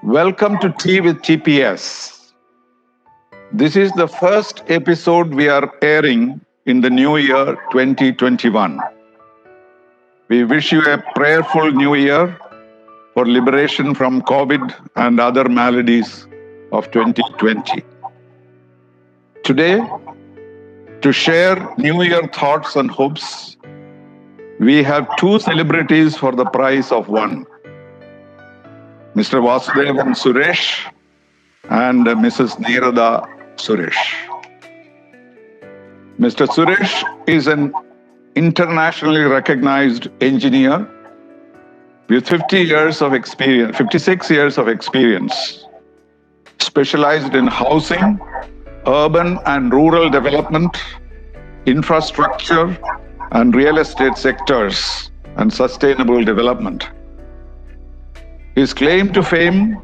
Welcome to Tea with TPS. This is the first episode we are airing in the new year 2021. We wish you a prayerful new year for liberation from COVID and other maladies of 2020. Today, to share New Year thoughts and hopes, we have two celebrities for the price of one. Mr. Vasudevan Suresh and Mrs. Neerada Suresh. Mr. Suresh is an internationally recognized engineer with 56 years of experience, specialized in housing, urban and rural development, infrastructure and real estate sectors, and sustainable development. His claim to fame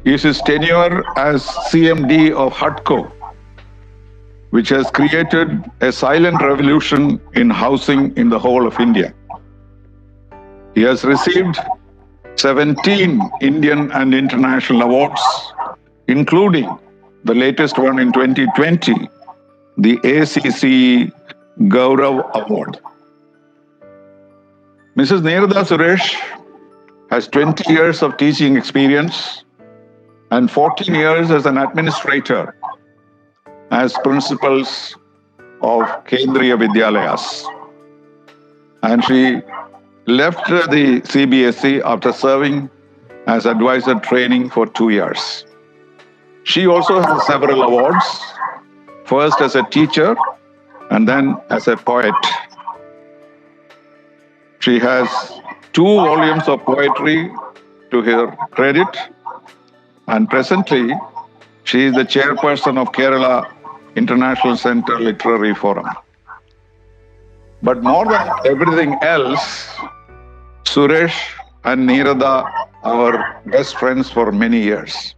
is his tenure as CMD of HUDCO, which has created a silent revolution in housing in the whole of India. He has received 17 Indian and international awards, including the latest one in 2020, the ACC Gaurav Award. Mrs. Neerada Suresh has 20 years of teaching experience and 14 years as an administrator as principals of Kendriya Vidyalayas. And she left the CBSE after serving as advisor training for 2 years. She also has several awards, first as a teacher and then as a poet. She has 2 volumes of poetry to her credit, and presently she is the chairperson of Kerala International Centre Literary Forum. But more than everything else, Suresh and Neerada are best friends for many years.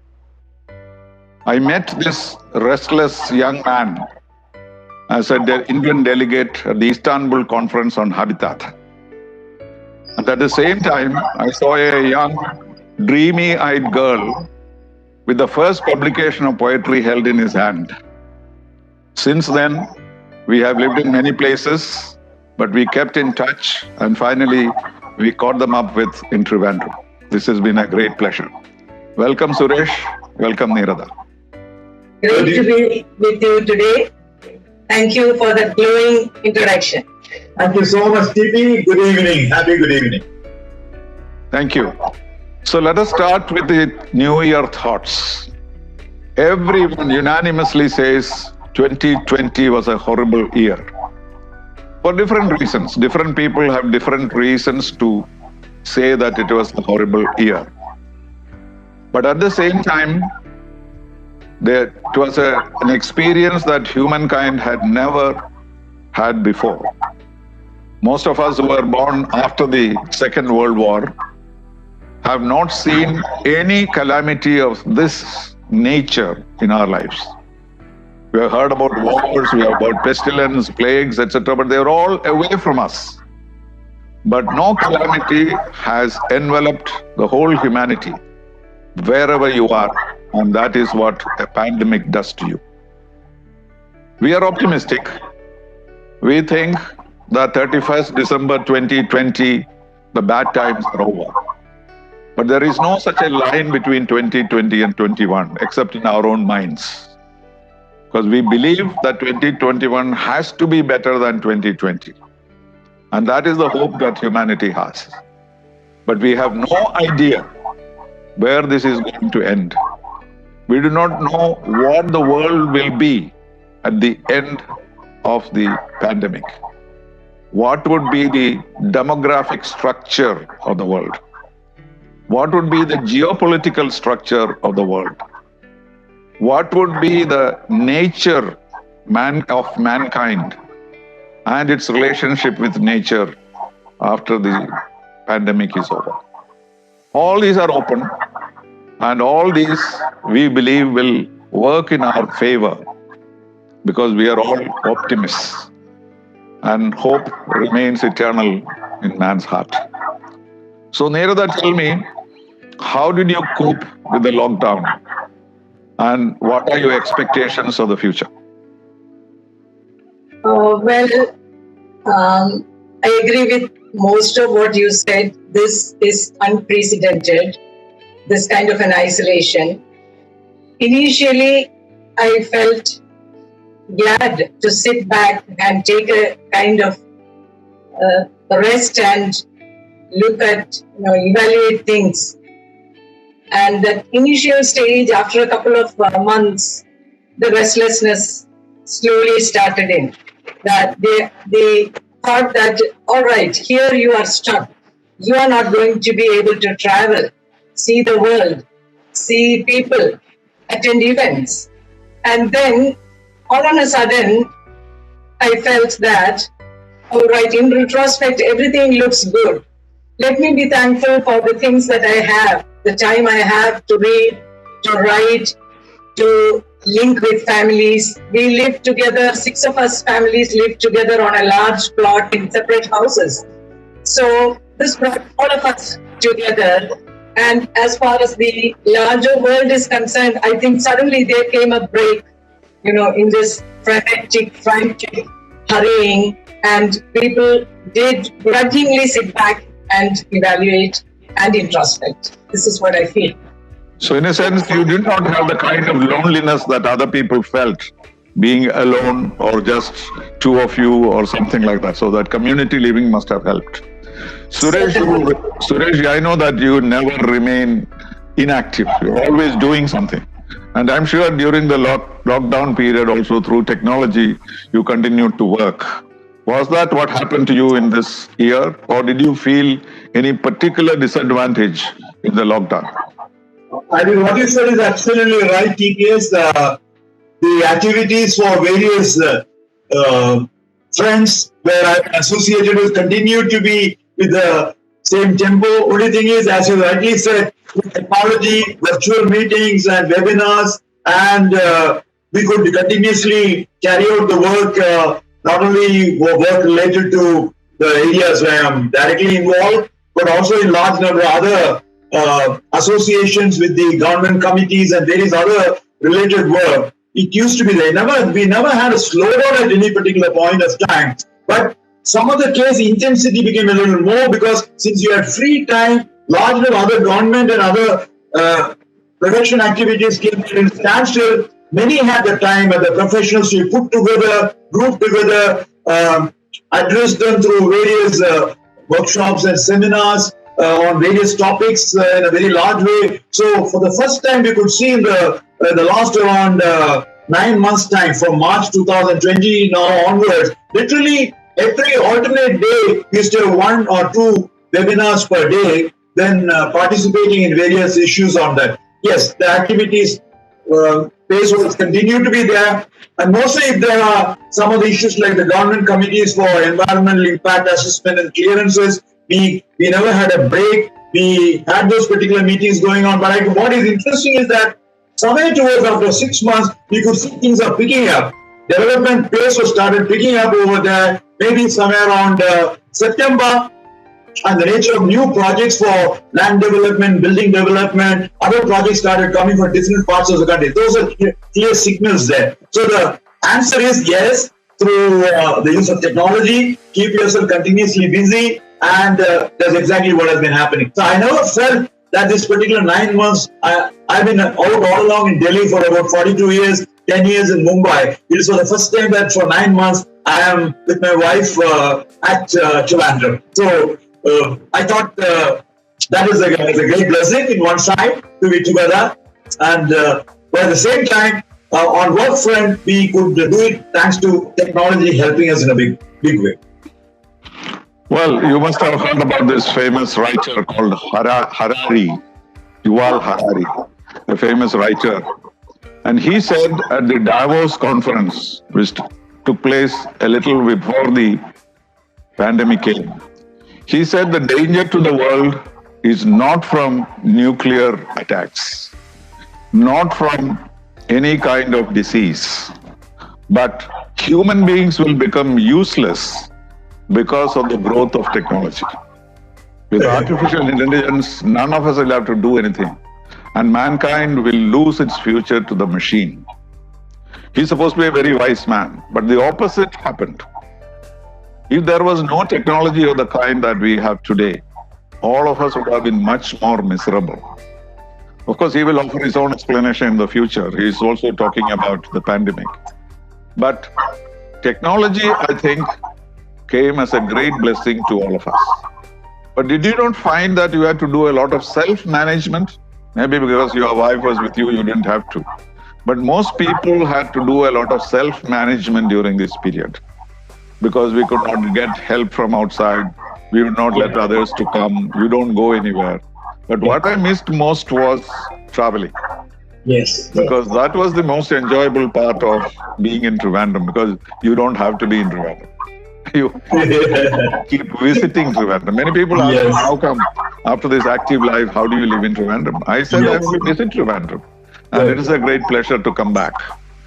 I met this restless young man as an Indian delegate at the Istanbul Conference on Habitat. And at the same time, I saw a young, dreamy-eyed girl with the first publication of poetry held in his hand. Since then, we have lived in many places, but we kept in touch, and finally, we caught them up in Trivandrum. This has been a great pleasure. Welcome, Suresh. Welcome, Neerada. Great to be with you today. Thank you for the glowing introduction. Thank you so much, TP. Good evening. Happy good evening. Thank you. So let us start with the New Year thoughts. Everyone unanimously says 2020 was a horrible year. For different reasons. Different people have different reasons to say that it was a horrible year. But at the same time, it was an experience that humankind had never had before. Most of us who were born after the Second World War have not seen any calamity of this nature in our lives. We have heard about wars, we have heard about pestilence, plagues, etc., but they are all away from us. But no calamity has enveloped the whole humanity, wherever you are, and that is what a pandemic does to you. We are optimistic. We think that 31st December 2020, the bad times are over. But there is no such a line between 2020 and 21, except in our own minds. Because we believe that 2021 has to be better than 2020. And that is the hope that humanity has. But we have no idea where this is going to end. We do not know what the world will be at the end of the pandemic. What would be the demographic structure of the world? What would be the geopolitical structure of the world? What would be the nature of mankind and its relationship with nature after the pandemic is over? All these are open, and all these we believe will work in our favor because we are all optimists. And hope remains eternal in man's heart. So Neerada, tell me, How did you cope with the lockdown? And what are your expectations of the future? I agree with most of what you said. This is unprecedented, this kind of an isolation. Initially, I felt glad to sit back and take a kind of rest and look at, evaluate things. And that initial stage, after a couple of months, the restlessness slowly started in. That they thought that, all right, here you are stuck. You are not going to be able to travel, see the world, see people, attend events. And then, all on a sudden, I felt that, all right, in retrospect, everything looks good. Let me be thankful for the things that I have, the time I have to read, to write, to link with families. We live together, 6 of us families live together on a large plot in separate houses. So this brought all of us together. And as far as the larger world is concerned, I think suddenly there came a break, in this frantic, hurrying, and people did grudgingly sit back and evaluate and introspect. This is what I feel. So in a sense, you did not have the kind of loneliness that other people felt, being alone or just 2 of you or something like that. So that community living must have helped. Suresh, I know that you never remain inactive. You're always doing something. And I'm sure during the lockdown period also through technology, you continued to work. Was that what happened to you in this year? Or did you feel any particular disadvantage in the lockdown? I think what you said is absolutely right, TPS. The activities for various friends where I'm associated with continue to be with the same tempo. Only thing is, as you rightly said, with technology, virtual meetings and webinars, and we could continuously carry out the work, not only work related to the areas where I'm directly involved, but also in large number of other associations with the government committees and various other related work. It used to be there. We never had a slowdown at any particular point of time. But some of the case intensity became a little more because since you had free time, large number of other government and other production activities came to a standstill. Many had the time and the professionals to put together, group together, address them through various workshops and seminars on various topics in a very large way. So for the first time, we could see in the last around 9 months' time, from March 2020 now onwards, literally every alternate day, we used to have 1 or 2 webinars per day, then participating in various issues on that. Yes, the activities pace will continue to be there. And mostly if there are some of the issues like the government committees for environmental impact assessment and clearances, we never had a break. We had those particular meetings going on. But what is interesting is that somewhere towards after 6 months, we could see things are picking up. Development pace was started picking up over there, maybe somewhere around September. And the nature of new projects for land development, building development, other projects started coming from different parts of the country. Those are clear signals there. So the answer is yes, through the use of technology, keep yourself continuously busy, and that's exactly what has been happening. So I never felt that this particular 9 months, I've been out all along in Delhi for about 42 years, 10 years in Mumbai. It is for the first time that for 9 months, I am with my wife at Trivandrum. So I thought that is a great blessing in one side to be together, and but at the same time, on work front, we could do it thanks to technology helping us in a big way. Well, you must have heard about this famous writer called Harari, Yuval Harari, a famous writer. And he said at the Davos conference, which took place a little before the pandemic came, he said the danger to the world is not from nuclear attacks, not from any kind of disease, but human beings will become useless because of the growth of technology. With artificial intelligence, none of us will have to do anything. And mankind will lose its future to the machine. He's supposed to be a very wise man, but the opposite happened. If there was no technology of the kind that we have today, all of us would have been much more miserable. Of course, he will offer his own explanation in the future. He is also talking about the pandemic. But technology, I think, came as a great blessing to all of us. But did you not find that you had to do a lot of self-management? Maybe because your wife was with you, you didn't have to. But most people had to do a lot of self-management during this period because we could not get help from outside. We would not let others to come. You don't go anywhere. But what I missed most was traveling. Yes. Because that was the most enjoyable part of being in Trivandrum, because you don't have to be in Trivandrum. You keep visiting Trivandrum. Many people ask me, how come after this active life, how do you live in Trivandrum? I said, I will visit Trivandrum. And it is a great pleasure to come back.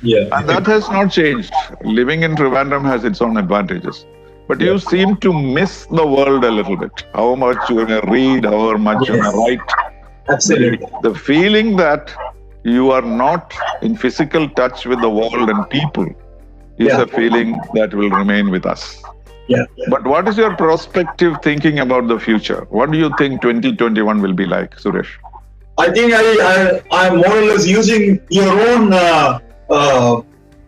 And that has not changed. Living in Trivandrum has its own advantages. But you seem to miss the world a little bit. How much you may read, how much you may write. Absolutely. The feeling that you are not in physical touch with the world and people is a feeling that will remain with us. But what is your prospective thinking about the future? What do you think 2021 will be like, Suresh? I think I'm more or less using your own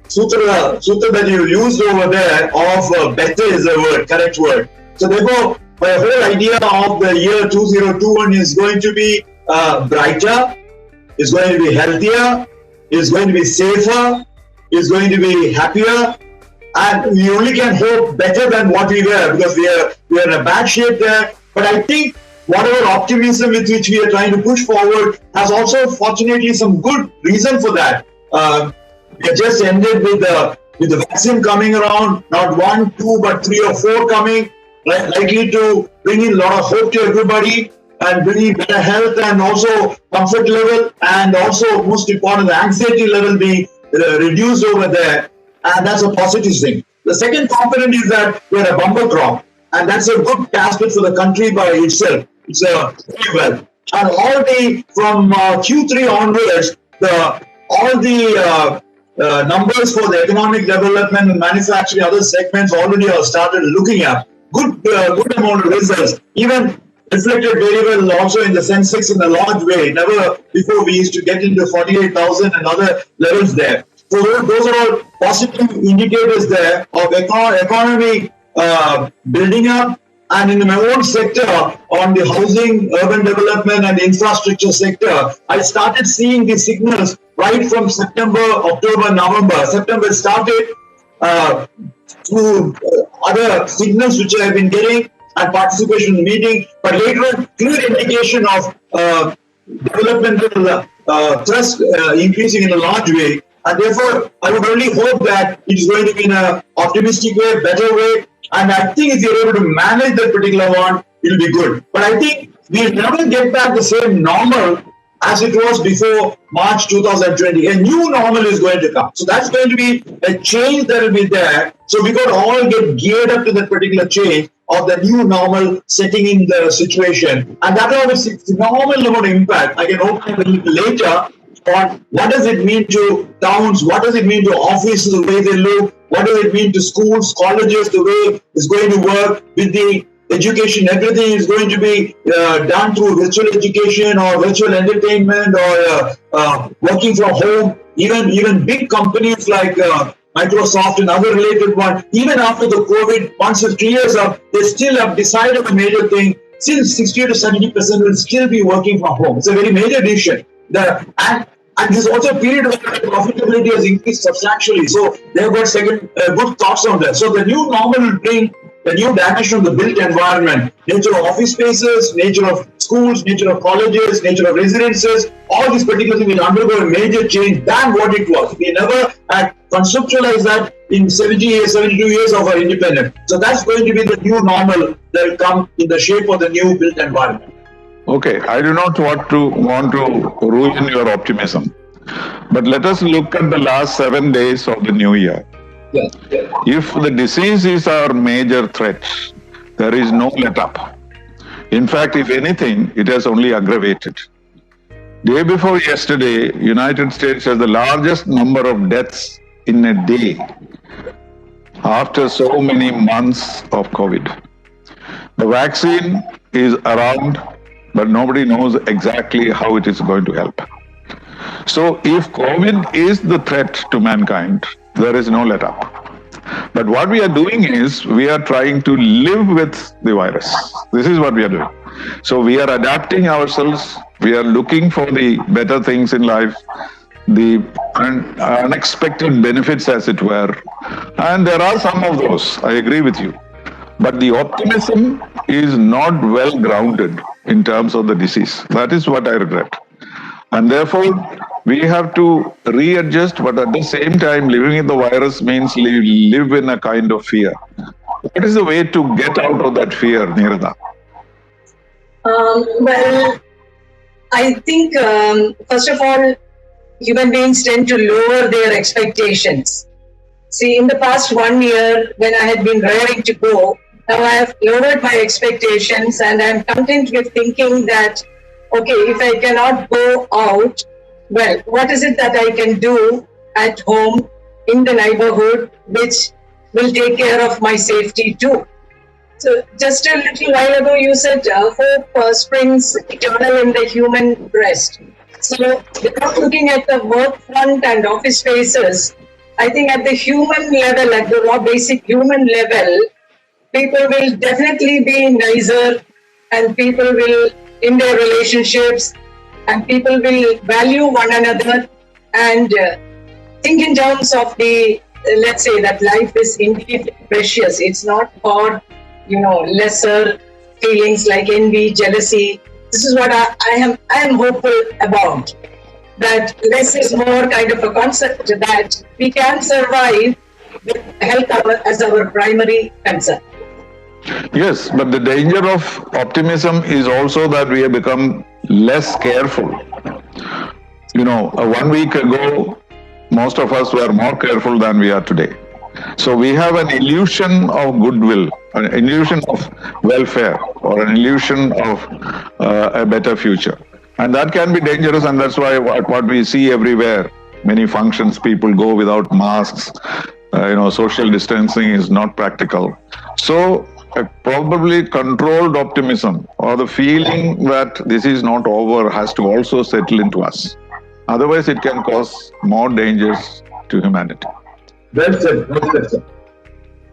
sutra that you used over there of better is the word, correct word. So therefore, my whole idea of the year 2021 is going to be brighter, is going to be healthier, is going to be safer, is going to be happier, and we only can hope better than what we were, because we are in a bad shape there. But I think whatever optimism with which we are trying to push forward has also fortunately some good reason for that. We have just ended with the vaccine coming around, not 1, 2, but 3 or 4 coming, likely to bring in a lot of hope to everybody and bring in better health and also comfort level, and also most important, the anxiety level being reduced over there, and that's a positive thing. The second component is that we are a bumper crop, and that's a good aspect for the country by itself. It's very well, and all from Q3 onwards, all the numbers for the economic development and manufacturing, other segments already have started looking at good amount of results, even reflected very well also in the Sensex in a large way. Never before we used to get into 48,000 and other levels there. So those are all positive indicators there of economy building up. And in my own sector, on the housing, urban development and infrastructure sector, I started seeing the signals right from September, October, November. September started through other signals which I have been getting and participation in the meeting, but later on, clear indication of developmental thrust increasing in a large way. And therefore, I would only hope that it is going to be in an optimistic way, better way. And I think if you're able to manage that particular one, it'll be good. But I think we'll never get back the same normal as it was before March 2020. A new normal is going to come. So that's going to be a change that will be there. So we got to all get geared up to that particular change of the new normal setting in the situation. And that will have a phenomenal amount of impact. I can open up a little later on what does it mean to towns, what does it mean to offices, the way they look, what does it mean to schools, colleges, the way it's going to work with the education. Everything is going to be done through virtual education or virtual entertainment or working from home. Even big companies like Microsoft and other related ones, even after the COVID, once or 3 years up, they still have decided a major thing. Still 60 to 70% will still be working from home. It's a very major decision. And there's also a period where profitability has increased substantially. So they've got good thoughts on that. So the new normal will bring the new dimension of the built environment, nature of office spaces, nature of schools, nature of colleges, nature of residences, all these particular things will undergo a major change than what it was. We never had conceptualized that in 72 years of our independence. So that's going to be the new normal that will come in the shape of the new built environment. Okay, I do not want to ruin your optimism, but let us look at the last 7 days of the new year. If the disease is our major threat, there is no let up. In fact, if anything, it has only aggravated. Day before yesterday, United States has the largest number of deaths in a day after so many months of COVID. The vaccine is around, but nobody knows exactly how it is going to help. So if COVID is the threat to mankind, there is no let up. But what we are doing is we are trying to live with the virus. This is what we are doing. So we are adapting ourselves. We are looking for the better things in life, the unexpected benefits, as it were. And there are some of those. I agree with you. But the optimism is not well grounded in terms of the disease. That is what I regret. And therefore, we have to readjust, but at the same time, living in the virus means live in a kind of fear. What is the way to get out of that fear, Neerada? Well, I think, first of all, human beings tend to lower their expectations. See, in the past 1 year, when I had been raring to go, now I have lowered my expectations and I'm content with thinking that, okay, if I cannot go out, well, what is it that I can do at home, in the neighborhood, which will take care of my safety too? So just a little while ago, you said hope springs eternal in the human breast. So without looking at the work front and office spaces, I think at the human level, at the raw basic human level, people will definitely be nicer and people will, in their relationships, and people will value one another and think in terms of the, let's say that life is indeed precious. It's not for, lesser feelings like envy, jealousy. This is what I am hopeful about. That less is more kind of a concept that we can survive with health as our primary concern. Yes, but the danger of optimism is also that we have become less careful. 1 week ago, most of us were more careful than we are today. So we have an illusion of goodwill, an illusion of welfare, or an illusion of a better future. And that can be dangerous, and that's why what we see everywhere, many functions, people go without masks, social distancing is not practical. So probably controlled optimism, or the feeling that this is not over, has to also settle into us. Otherwise, it can cause more dangers to humanity. Well said, well said.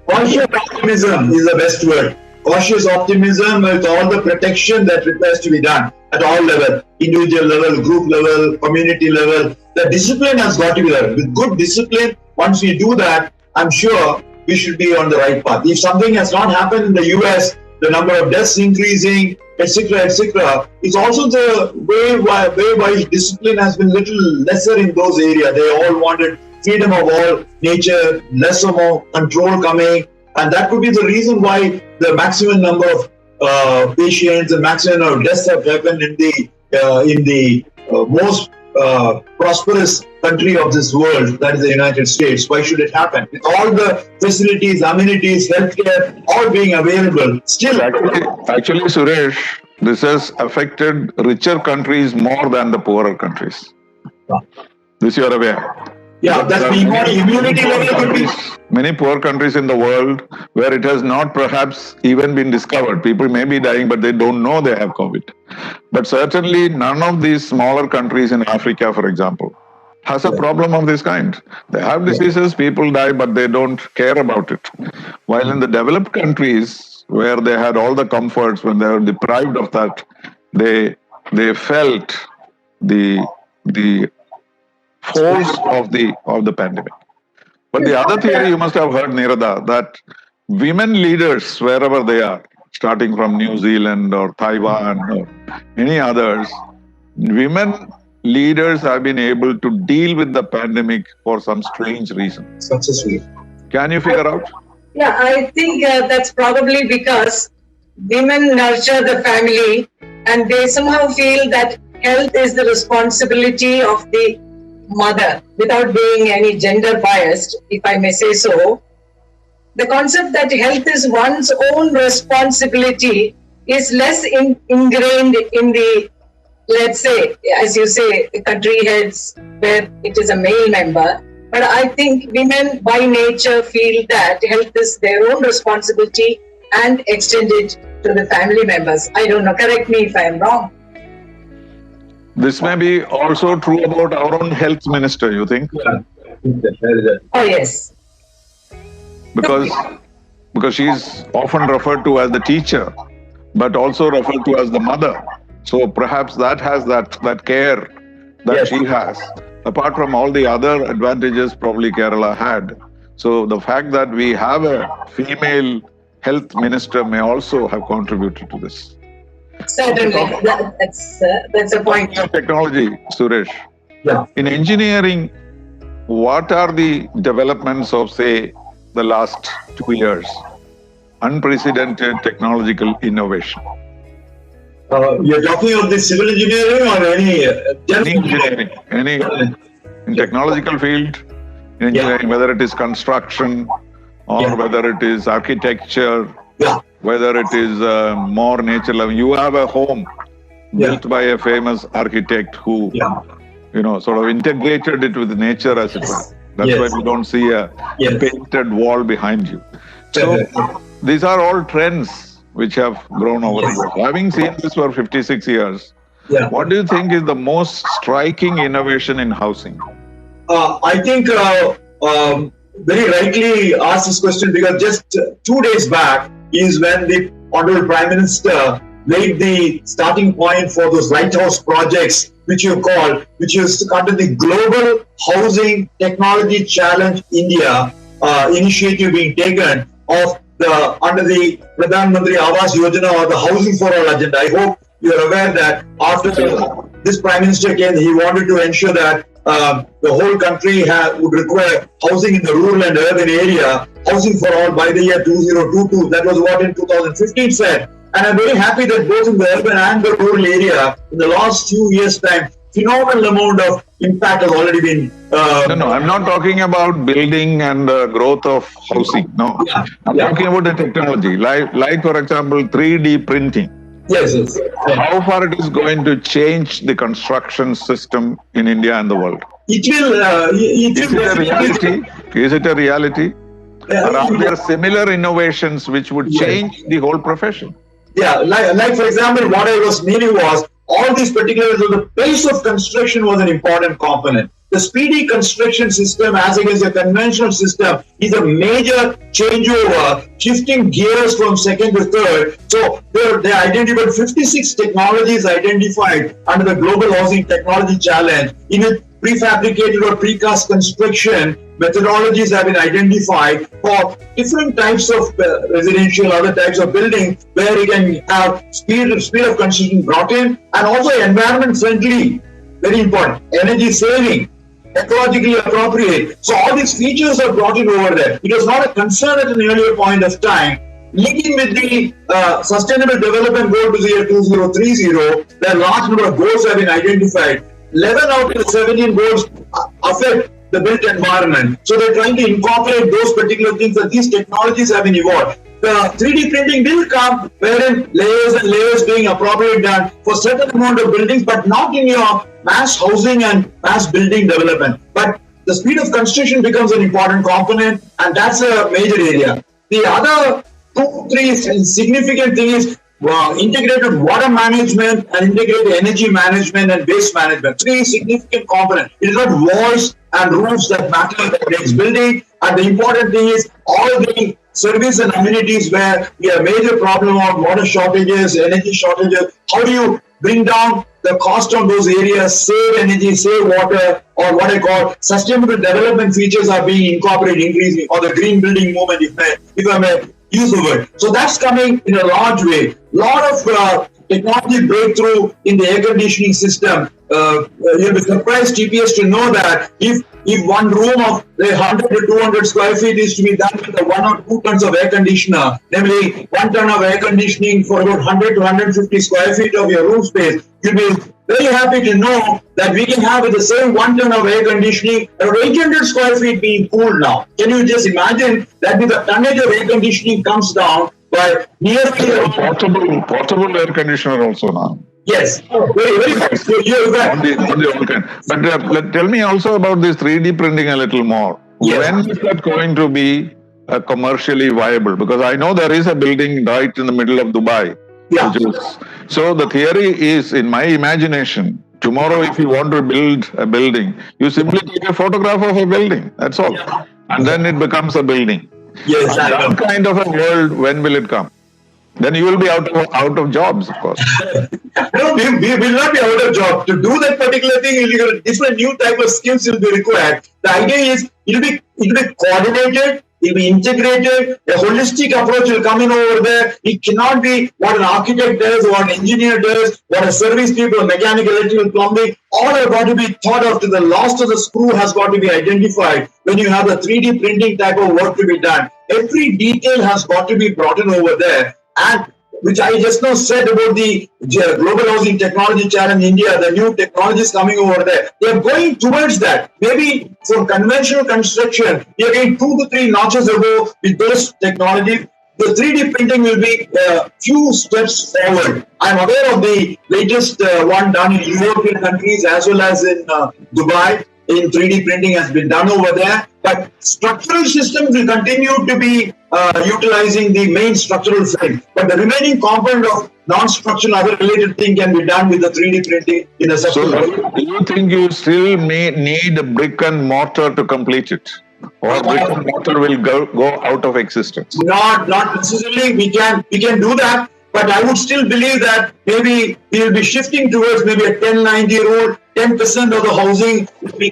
Cautious optimism is the best word. Cautious optimism with all the protection that requires to be done at all levels, individual level, group level, community level. The discipline has got to be there. With good discipline, once we do that, I'm sure we should be on the right path. If something has not happened in the US, the number of deaths increasing, etc., it's also the way why discipline has been little lesser in those areas. They all wanted freedom of all nature, less or more control coming, and that could be the reason why the maximum number of patients and maximum number of deaths have happened in the most prosperous country of this world, that is the United States. Why should it happen? With all the facilities, amenities, healthcare, all being available, still. Actually, Suresh, this has affected richer countries more than the poorer countries. This you are aware. Yeah, that's the immunity level could be. Many poor countries in the world where it has not perhaps even been discovered. People may be dying, but they don't know they have COVID. But certainly none of these smaller countries in Africa, for example, has a problem of this kind. They have diseases, people die, but they don't care about it. While in the developed countries, where they had all the comforts, when they were deprived of that, they felt the force of the pandemic. But the other theory you must have heard, Neerada, that women leaders, wherever they are, starting from New Zealand or Taiwan or any others, women leaders have been able to deal with the pandemic for some strange reason. Successfully. Can you figure out? Yeah, I think that's probably because women nurture the family and they somehow feel that health is the responsibility of the mother, without being any gender biased, if I may say so. The concept that health is one's own responsibility is less ingrained in the, let's say, as you say, the country heads where it is a male member. But I think women by nature feel that health is their own responsibility and extend it to the family members. I don't know, correct me if I am wrong. This may be also true about our own health minister, you think? Yeah. Oh, yes. Because she's often referred to as the teacher, but also referred to as the mother. So perhaps that has that care that Yes. she has, apart from all the other advantages probably Kerala had. So the fact that we have a female health minister may also have contributed to this. Certainly. That's a point. Technology, Suresh. Yeah. In engineering, what are the developments of, say, the last 2 years? Unprecedented technological innovation. You're talking of the civil engineering or any Any engineering, in technological field, in engineering, whether it is construction or whether it is architecture, whether it is more nature level. You have a home built by a famous architect who, sort of integrated it with nature as it were. That's why we don't see a painted wall behind you. So these are all trends which have grown over the years. Having seen this for 56 years, what do you think is the most striking innovation in housing? I think very rightly asked this question, because just 2 days back is when the Honorable Prime Minister laid the starting point for those lighthouse projects, which you call, which is under the Global Housing Technology Challenge India initiative being taken of under the Pradhan Mantri Awas Yojana, or the Housing for All agenda. I hope you are aware that after this Prime Minister came, he wanted to ensure that the whole country would require housing in the rural and urban area, housing for all by the year 2022. That was what in 2015 said. And I'm very happy that both in the urban and the rural area, in the last few years' time, phenomenal amount of impact has already been. No, I'm not talking about building and the growth of housing. No, I'm talking about the technology, like for example, 3D printing. Yes. How far it is going to change the construction system in India and the world? It will. Is it a reality? Is it a reality? Or are there similar innovations which would change the whole profession? Yeah, like for example, what I was meaning was all these particulars of the pace of construction was an important component. The speedy construction system, as against a conventional system, is a major changeover, shifting gears from second to third. So they identified 56 technologies identified under the Global Housing Technology Challenge. In it, prefabricated or precast construction methodologies have been identified for different types of residential, other types of buildings, where you can have speed of construction brought in, and also environment friendly, very important, energy saving, ecologically appropriate. So all these features are brought in over there. It was not a concern at an earlier point of time. Linking with the Sustainable Development Goal to the year 2030, where a large number of goals have been identified. 11 out of the 17 goals affect the built environment. So they're trying to incorporate those particular things, that these technologies have been evolved. The 3D printing will come, wherein layers and layers being appropriately done for certain amount of buildings, but not in your mass housing and mass building development. But the speed of construction becomes an important component, and that's a major area. The other 2-3 significant thing is integrated water management and integrated energy management and waste management. 3 significant components. It is not walls and roofs that matter that makes building, and the important thing is all the service and amenities where we have major problem of water shortages, energy shortages. How do you bring down the cost of those areas, save energy, save water, or what I call sustainable development features are being incorporated increasingly, or the green building movement, if I may use the word. So that's coming in a large way. Lot of technology breakthrough in the air conditioning system. You'll be surprised, TPS, to know that if one room of 100 to 200 square feet is to be done with 1 or 2 tons of air conditioner, namely 1 ton of air conditioning for about 100 to 150 square feet of your room space, you'll be very happy to know that we can have with the same 1 ton of air conditioning, around 800 square feet being cooled now. Can you just imagine that with the tonnage of air conditioning comes down, by nearly portable air conditioner also now. Yes, very nice. You're right. But tell me also about this 3D printing a little more. Yes. When is that going to be commercially viable? Because I know there is a building right in the middle of Dubai. Yeah. So the theory is, in my imagination, tomorrow if you want to build a building, you simply take a photograph of a building. That's all. Yeah. And then it becomes a building. Yes, and that kind of a world, when will it come? Then you will be out of jobs, of course. No, we will not be out of job. To do that particular thing, a different new type of skills will be required. The idea is it will be coordinated, it will be integrated, a holistic approach will come in over there. It cannot be what an architect does, what an engineer does, what a service people, mechanical, electrical, plumbing, all have got to be thought of to the last of the screw has got to be identified when you have the 3D printing type of work to be done. Every detail has got to be brought in over there. And which I just now said about the global housing technology challenge in India, the new technologies coming over there, they are going towards that. Maybe for conventional construction, we are getting 2 to 3 notches above with those technologies. The 3D printing will be a few steps forward. I'm aware of the latest one done in European countries as well as in Dubai. In 3D printing has been done over there, but structural systems will continue to be utilizing the main structural frame. But the remaining component of non-structural other related thing can be done with the 3D printing in a subsequent. So, do you think you still may need a brick and mortar to complete it? Or brick and mortar will go out of existence? Not necessarily. We can do that, but I would still believe that maybe we will be shifting towards maybe a 10-90 rule. 10% of the housing will be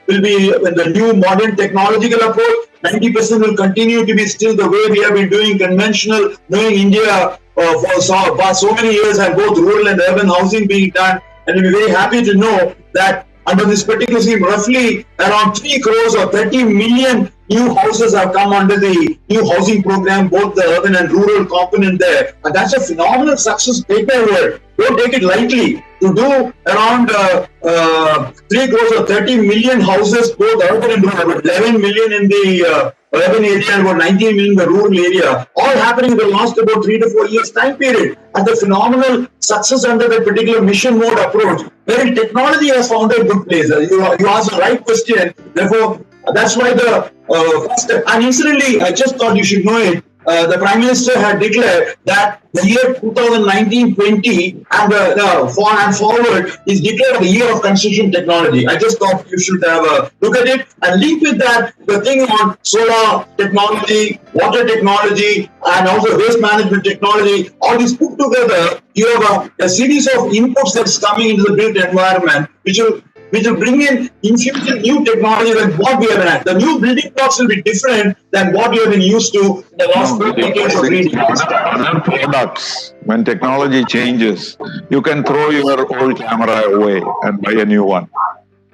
with the new modern technological approach. 90% will continue to be still the way we have been doing conventional, knowing India for so many years and both rural and urban housing being done. And we'll be very happy to know that under this particular scheme, roughly around 3 crores or 30 million new houses have come under the new housing program, both the urban and rural component there. And that's a phenomenal success. Take my word. Don't take it lightly. To do around 3 crores or 30 million houses, both urban and rural, 11 million in the urban area and about 19 million in the rural area, all happening in the last about 3 to 4 years time period. And the phenomenal success under that particular mission mode approach, wherein technology has found a good place. You asked the right question. Therefore, that's why the first step. And incidentally, I just thought you should know it. The Prime Minister had declared that the year 2019-20 and forward is declared the year of construction technology. I just thought you should have a look at it and link with that the thing on solar technology, water technology, and also waste management technology. All these put together, you have a series of inputs that's coming into the built environment, which will bring in future new technology than what we have had. The new building blocks will be different than what we have been used to in the last 4 decades of reading. Other products, when technology changes, you can throw your old camera away and buy a new one.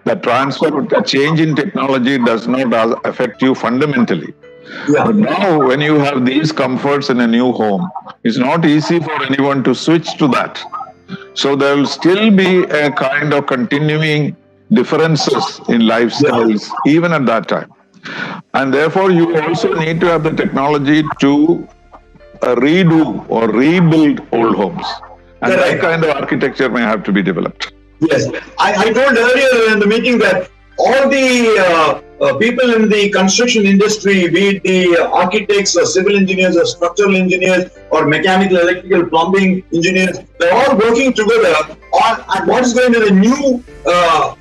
The change in technology does not affect you fundamentally. Yeah. But now, when you have these comforts in a new home, it's not easy for anyone to switch to that. So there will still be a kind of continuing differences in lifestyles, even at that time. And therefore, you also need to have the technology to redo or rebuild old homes. And that kind of architecture may have to be developed. Yes. I told earlier in the meeting that all the people in the construction industry, be it the architects or civil engineers or structural engineers or mechanical, electrical, plumbing engineers, they're all working together on what is going to be the new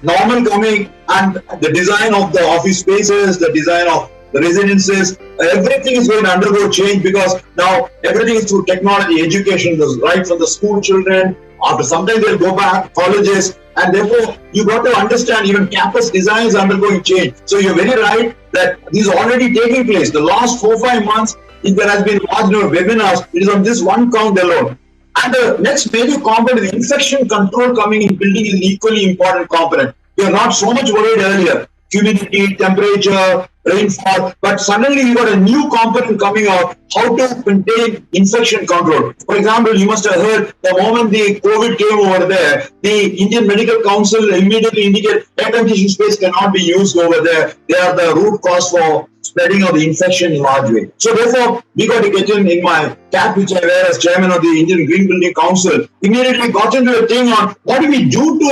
normal coming, and the design of the office spaces, the design of the residences, everything is going to undergo change because now everything is through technology, education, right from the school children, after sometimes they'll go back, colleges, and therefore you got to understand even campus design is undergoing change. So you're very right that these are already taking place. The last 4-5 months, if there has been large number of webinars, it is on this one count alone. And the next major component is infection control coming in building is an equally important component. We are not so much worried earlier. Humidity, temperature, rainfall, but suddenly you got a new component coming out, how to contain infection control. For example, you must have heard the moment the COVID came over there, the Indian Medical Council immediately indicated air conditioned space cannot be used over there. They are the root cause for spreading of the infection in large way. So therefore, we got to get in my cap, which I wear as chairman of the Indian Green Building Council, immediately got into a thing on what do we do to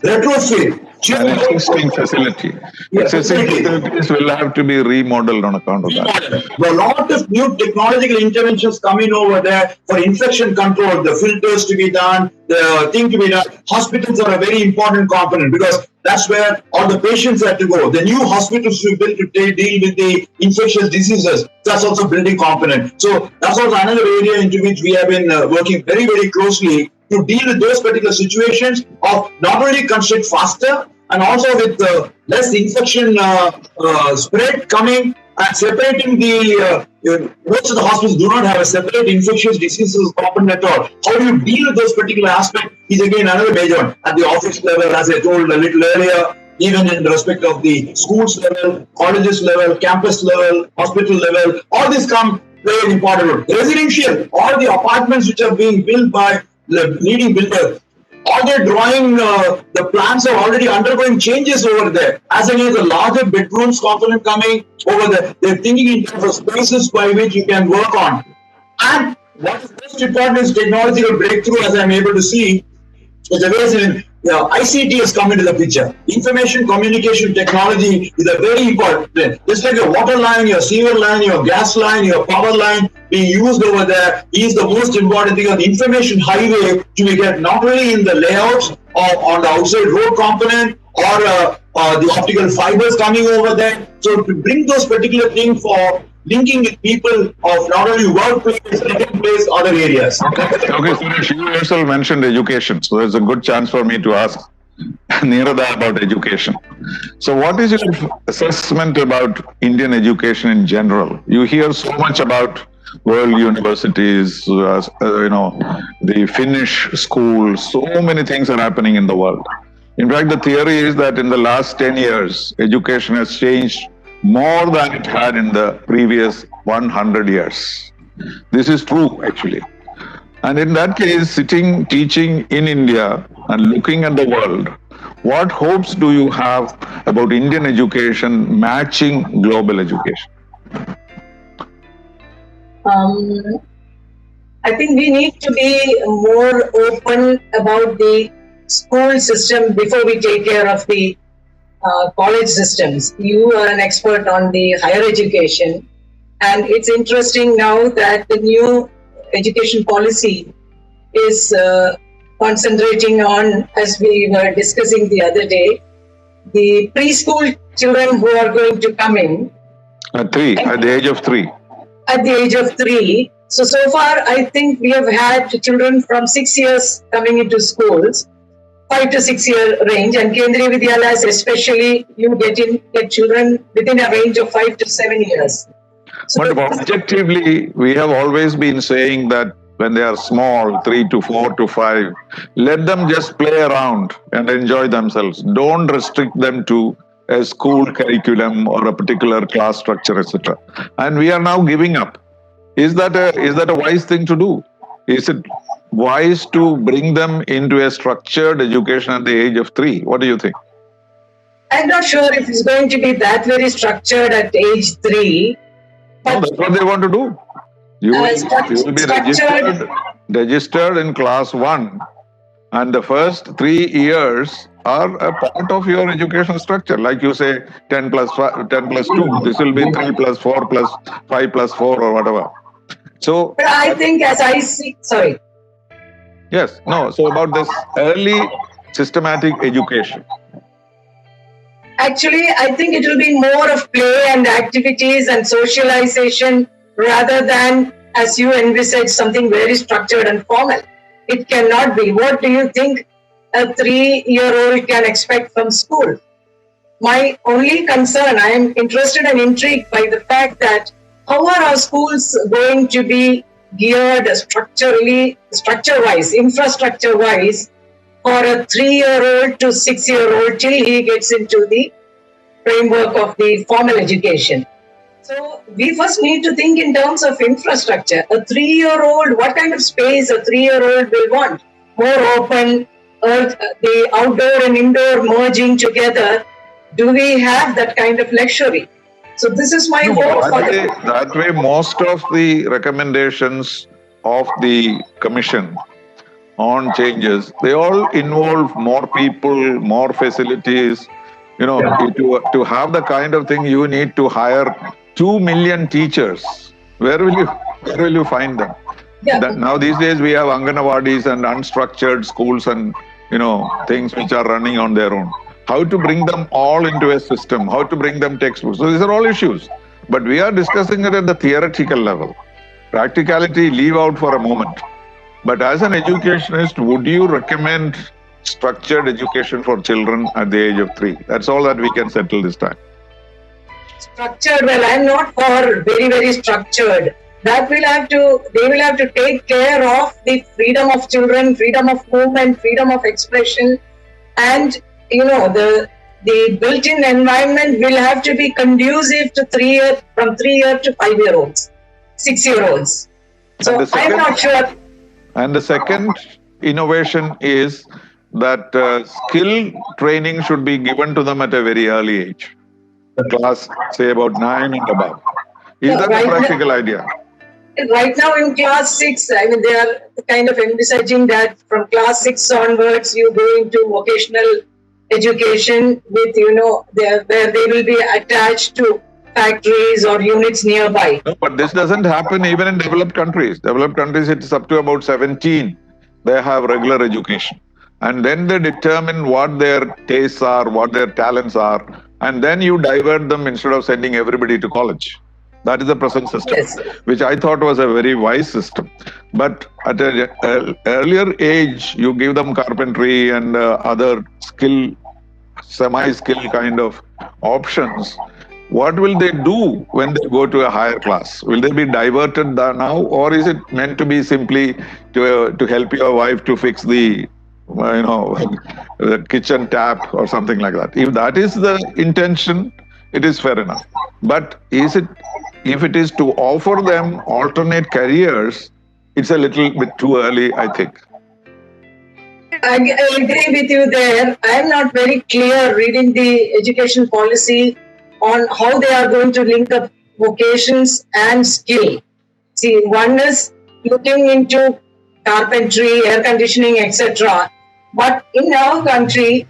retrofit an existing facility. Existing facilities will have to be remodeled on account of that. There are a lot of new technological interventions coming over there for infection control, the filters to be done, the thing to be done. Hospitals are a very important component because that's where all the patients have to go. The new hospitals we built to deal with the infectious diseases, that's also building component. So that's also another area into which we have been working very, very closely to deal with those particular situations of not only construct faster and also with less infection spread coming and separating the most of the hospitals do not have a separate infectious diseases component at all. How do you deal with those particular aspects is again another major one at the office level, as I told a little earlier, even in respect of the schools level, colleges level, campus level, hospital level, all this come very important. Residential, all the apartments which are being built by the leading builders, all their drawing, the plans are already undergoing changes over there. As against the larger bedrooms component coming over there, they're thinking in terms of spaces by which you can work on. And what is most important is technological breakthrough, as I'm able to see. It's amazing. ICT has come into the picture. Information communication technology is a very important thing. Just like your water line, your sewer line, your gas line, your power line being used over there is the most important thing. On the information highway to be get not only in the layouts or on the outside road component or the optical fibers coming over there. So to bring those particular things for linking with people of not only workplace, living place, other areas. Okay, Suresh, you yourself mentioned education, so there's a good chance for me to ask Neerada about education. So what is your assessment about Indian education in general? You hear so much about world universities, the Finnish schools, so many things are happening in the world. In fact, the theory is that in the last 10 years, education has changed more than it had in the previous 100 years. This is true, actually. And in that case, teaching in India and looking at the world, what hopes do you have about Indian education matching global education? I think we need to be more open about the school system before we take care of the college systems. You are an expert on the higher education, and it's interesting now that the new education policy is concentrating on, as we were discussing the other day, the preschool children who are going to come in. At the age of 3. At the age of 3. So far, I think we have had children from 6 years coming into schools, 5 to 6 year range, and Kendriya Vidyalayas especially, you get children within a range of 5 to 7 years. So but objectively, we have always been saying that when they are small, 3 to 4 to 5, let them just play around and enjoy themselves. Don't restrict them to a school curriculum or a particular class structure, etc. And we are now giving up. Is that a wise thing to do? Is it wise to bring them into a structured education at the age of 3? What do you think? I'm not sure if it's going to be that very structured at age 3. No, that's what they want to do. You will be registered in class 1, and the first 3 years are a part of your educational structure. Like you say, 10 plus 2. This will be 3 plus 4 plus 5 plus 4 or whatever. So, but I think as I see, sorry. Yes, no. So about this early systematic education. Actually, I think it will be more of play and activities and socialization rather than, as you envisage, something very structured and formal. It cannot be. What do you think a 3-year-old can expect from school? My only concern, I am interested and intrigued by the fact that how are our schools going to be geared structure-wise, infrastructure-wise, for a 3-year-old to 6-year-old till he gets into the framework of the formal education. So we first need to think in terms of infrastructure. A 3-year-old, what kind of space a 3-year-old will want? More open, the outdoor and indoor merging together. Do we have that kind of luxury? So this is my No, hope for that way, most of the recommendations of the commission on changes, they all involve more people, more facilities. You know, to have the kind of thing, you need to hire 2 million teachers. Where will you find them? Yeah. Now these days we have Anganawadis and unstructured schools and things which are running on their own. How to bring them all into a system? How to bring them textbooks? So these are all issues. But we are discussing it at the theoretical level. Practicality, leave out for a moment. But as an educationist, would you recommend structured education for children at the age of 3? That's all that we can settle this time. Structured, well, I'm not for very, very structured. They will have to take care of the freedom of children, freedom of movement, freedom of expression, and the built-in environment will have to be conducive to from 3-year to 5-year-olds, 6-year-olds. So I'm not sure. And the second innovation is that skill training should be given to them at a very early age, class, say about 9 and above. Is that a practical idea? Right now in class 6, they are kind of envisaging that from class 6 onwards, you go into vocational education with, where they will be attached to factories or units nearby. No, but this doesn't happen even in developed countries. Developed countries, it's up to about 17. They have regular education. And then they determine what their tastes are, what their talents are. And then you divert them instead of sending everybody to college. That is the present system, which I thought was a very wise system. But at an earlier age, you give them carpentry and other semi-skill kind of options. What will they do when they go to a higher class? Will they be diverted now, or is it meant to be simply to help your wife to fix the kitchen tap or something like that? If that is the intention, it is fair enough. But if it is to offer them alternate careers, it's a little bit too early, I think. I agree with you there. I am not very clear reading the education policy on how they are going to link up vocations and skill. See, one is looking into carpentry, air conditioning, etc. But in our country,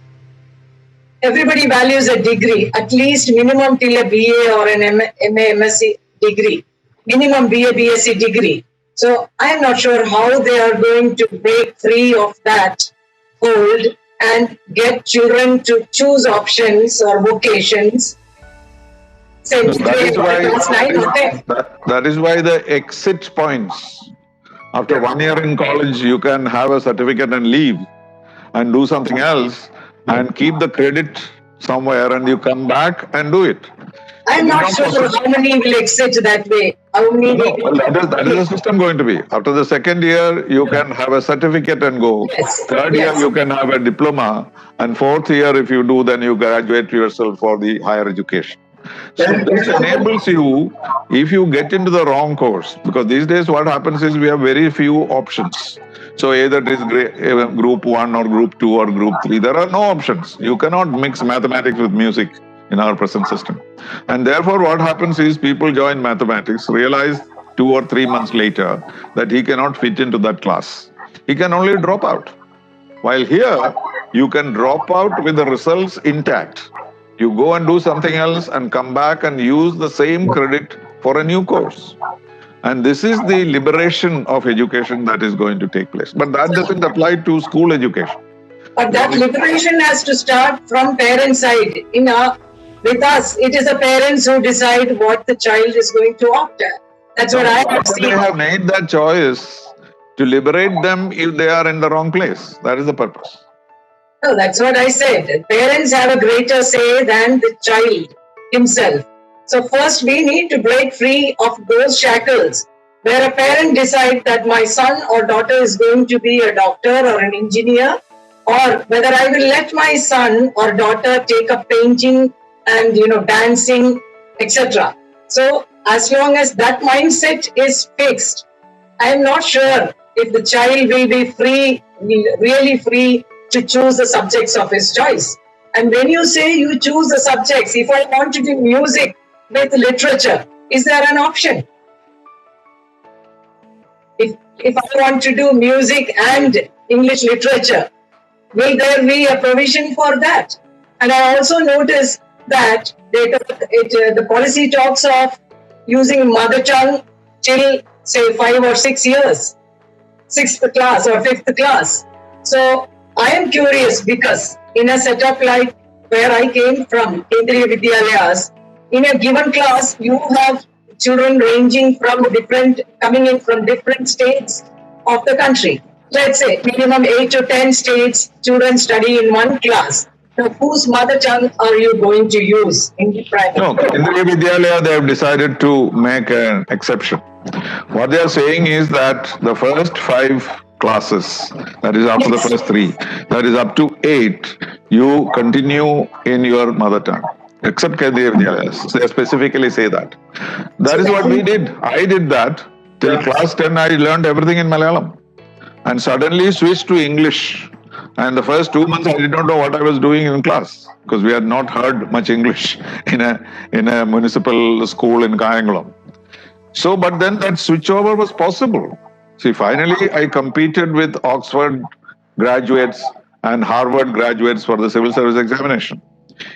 everybody values a degree, at least minimum till a BA or an MA, MSc degree, minimum BA, BSc degree. So I am not sure how they are going to break free of that hold and get children to choose options or vocations. That is why the exit points. After 1 year in college, you can have a certificate and leave and do something else and keep the credit somewhere, and you come back and do it. I'm not sure how many will exit that way. How many? That is the system going to be. After the 2nd year, you can have a certificate and go. Yes. 3rd year, you can have a diploma. And 4th year, if you do, then you graduate yourself for the higher education. So this enables you, if you get into the wrong course, because these days what happens is we have very few options. So either it is group 1 or group 2 or group 3. There are no options. You cannot mix mathematics with music in our present system. And therefore what happens is people join mathematics, realize 2 or 3 months later that he cannot fit into that class. He can only drop out. While here, you can drop out with the results intact. You go and do something else and come back and use the same credit for a new course. And this is the liberation of education that is going to take place. But that doesn't apply to school education. But that liberation has to start from parent side. With us, it is the parents who decide what the child is going to opt at. That's what I have seen. They have made that choice to liberate them if they are in the wrong place. That is the purpose. No, that's what I said. Parents have a greater say than the child himself. So first we need to break free of those shackles where a parent decides that my son or daughter is going to be a doctor or an engineer, or whether I will let my son or daughter take up painting and dancing, etc. So as long as that mindset is fixed, I am not sure if the child will be free, really free to choose the subjects of his choice. And when you say you choose the subjects, if I want to do music, with literature? Is there an option? If I want to do music and English literature, will there be a provision for that? And I also noticed that the policy talks of using mother tongue till say 5 or 6 years, 6th class or 5th class. So I am curious because in a setup like where I came from, Kendriya Vidyalayas, in a given class you have children ranging from coming in from different states of the country. Let's say minimum 8 to 10 states, children study in one class. Now, whose mother tongue are you going to use in the primary? No, Kendriya Vidyalaya, they have decided to make an exception. What they are saying is that the first 5 classes, that is after the first 3, that is up to 8, you continue in your mother tongue. Except Kendriya Vidyalaya. They specifically say that. That is what we did. I did that. Till class 10, I learned everything in Malayalam. And suddenly switched to English. And the first 2 months, I did not know what I was doing in class because we had not heard much English in a municipal school in Kayangulam. So, but then that switchover was possible. See, finally, I competed with Oxford graduates and Harvard graduates for the civil service examination.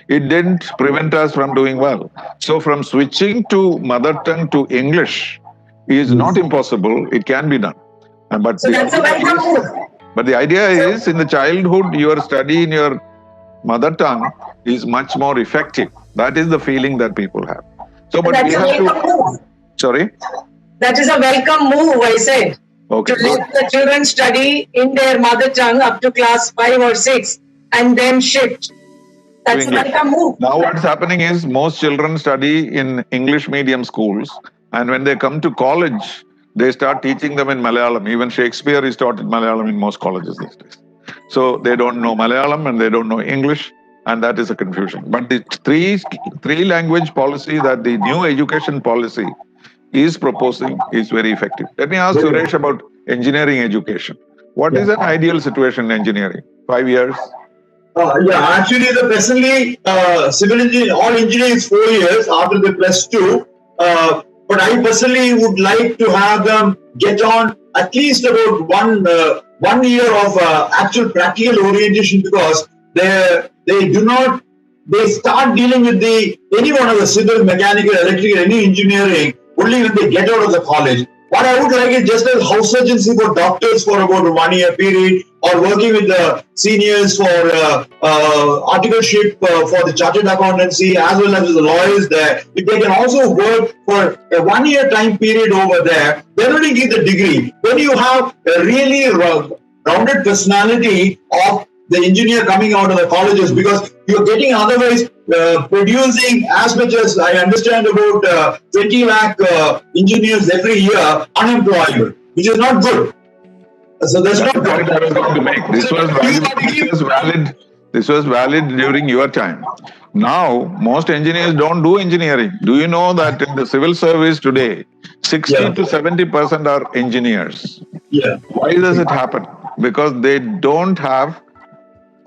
It didn't prevent us from doing well. So, from switching to mother tongue to English is not impossible. It can be done. But so that's a welcome move. But the idea is, in the childhood, your study in your mother tongue is much more effective. That is the feeling that people have. So, but we have to. Move. Sorry? That is a welcome move, I said. Okay. To let the children study in their mother tongue up to class 5 or 6 and then shift. That's a welcome move. Now, what's happening is most children study in English medium schools, and when they come to college, they start teaching them in Malayalam. Even Shakespeare is taught in Malayalam in most colleges these days. So they don't know Malayalam and they don't know English, and that is a confusion. But the three language policy that the new education policy is proposing is very effective. Let me ask Suresh about engineering education. What is an ideal situation in engineering? 5 years? Actually, presently, civil engineering, all engineering is 4 years after the +2. But I personally would like to have them get on at least about 1 year of actual practical orientation because they start dealing with any one of the civil, mechanical, electrical, any engineering only when they get out of the college. What I would like is just as house surgency for doctors for about a 1 year period, or working with the seniors for articleship for the chartered accountancy, as well as the lawyers there. If they can also work for a 1 year time period over there, then only give the degree. Then you have a really rounded personality of the engineer coming out of the colleges, because you're getting otherwise producing as much as I understand about 20 lakh engineers every year unemployable, which is not good. So that's not good. I was going to make. This was valid during your time. Now, most engineers don't do engineering. Do you know that in the civil service today, 60 to 70% are engineers? Yeah. Why does it happen? Because they don't have